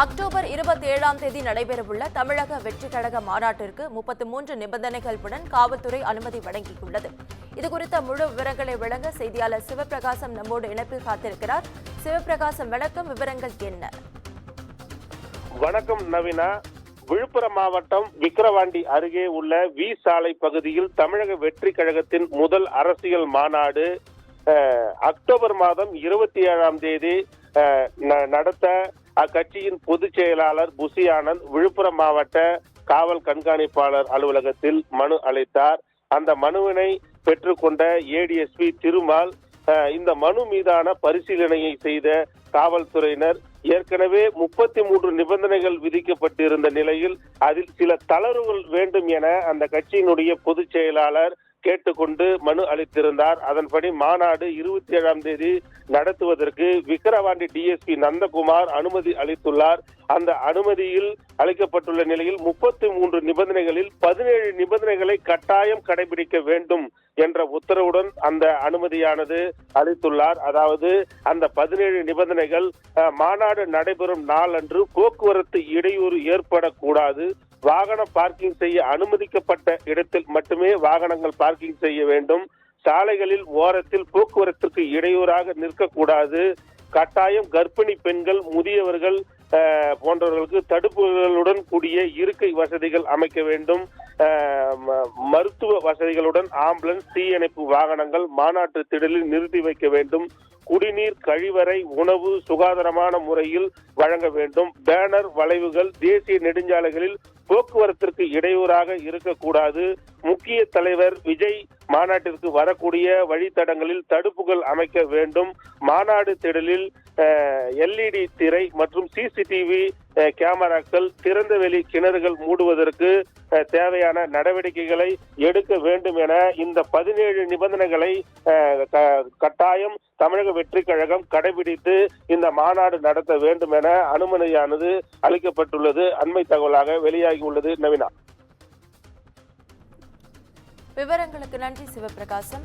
October 27ஆம் தேதி நடைபெறவுள்ள தமிழக வெற்றி கழக மாநாட்டிற்கு 33 நிபந்தனைகளுடன் காவல்துறை அனுமதி வழங்கியுள்ளது. இதுகுறித்த முழு விவரங்களை வழங்க செய்தியாளர் சிவபிரகாசம் நம்மோடு இணைப்பில் காத்திருக்கிறார். சிவபிரகாசம், வணக்கம். விவரங்கள் என்ன? வணக்கம் நவீனா. விழுப்புரம் மாவட்டம் விக்கிரவாண்டி அருகே உள்ள வி சாலை பகுதியில் தமிழக வெற்றி கழகத்தின் முதல் அரசியல் மாநாடு அக்டோபர் மாதம் 27ஆம் தேதி நடத்த அக்கட்சியின் பொதுச் செயலாளர் புசி ஆனந்த் விழுப்புரம் மாவட்ட காவல் கண்காணிப்பாளர் அலுவலகத்தில் மனு அளித்தார். அந்த மனுவினை பெற்றுக்கொண்ட ஏடிஎஸ்பி திருமால் இந்த மனு மீதான பரிசீலனையை செய்த காவல்துறையினர் ஏற்கனவே 33 நிபந்தனைகள் விதிக்கப்பட்டிருந்த நிலையில் அதில் சில தளர்வுகள் வேண்டும் என அந்த கட்சியினுடைய பொதுச் செயலாளர் கேட்டுக்கொண்டு மனு அளித்திருந்தார். அதன்படி மாநாடு 27ஆம் தேதி நடத்துவதற்கு விக்கிரவாண்டி டிஎஸ்பி நந்தகுமார் அனுமதி அளித்துள்ளார். அந்த அனுமதியில் அளிக்கப்பட்டுள்ள நிலையில் 33 நிபந்தனைகளில் 17 நிபந்தனைகளை கட்டாயம் கடைபிடிக்க வேண்டும் என்ற உத்தரவுடன் அந்த அனுமதியானது அளித்துள்ளார். அதாவது அந்த 17 நிபந்தனைகள் மாநாடு நடைபெறும் நாளன்று போக்குவரத்து இடையூறு ஏற்படக்கூடாது, வாகன பார்க்கிங் செய்ய அனுமதிக்கப்பட்ட இடத்தில் மட்டுமே வாகனங்கள் பார்க்கிங் செய்ய வேண்டும், சாலைகளில் ஓரத்தில் போக்குவரத்திற்கு இடையூறாக நிற்கக்கூடாது, கட்டாயம் கர்ப்பிணி பெண்கள், முதியவர்கள் போன்றவர்களுக்கு தடுப்புகளுடன் கூடிய இருக்கை வசதிகள் அமைக்க வேண்டும், மருத்துவ வசதிகளுடன் ஆம்புலன்ஸ், தீயணைப்பு வாகனங்கள் மாநாட்டு திடலில் நிறுத்தி வைக்க வேண்டும், குடிநீர், கழிவறை, உணவு சுகாதாரமான முறையில் வழங்க வேண்டும், பேனர் வளைவுகள் தேசிய நெடுஞ்சாலைகளில் போக்குவரத்திற்கு இடையூறாக இருக்கக்கூடாது, முக்கிய தலைவர் விஜய் மாநாட்டிற்கு வரக்கூடிய வழித்தடங்களில் தடுப்புகள் அமைக்க வேண்டும், மாநாடு திடலில் எல்இடி திரை மற்றும் சிசிடிவி கேமராக்கள், திறந்தவெளி கிணறுகள் மூடுவதற்கு தேவையான நடவடிக்கைகளை எடுக்க வேண்டும் என இந்த 17 நிபந்தனைகளை கட்டாயம் தமிழக வெற்றி கழகம் கடைபிடித்து இந்த மாநாடு நடத்த வேண்டும் என அனுமதியானது அளிக்கப்பட்டுள்ளது. அண்மை தகவலாக வெளியாகியுள்ளது. நவீனா, விவரங்களுக்கு நன்றி சிவபிரகாசம்.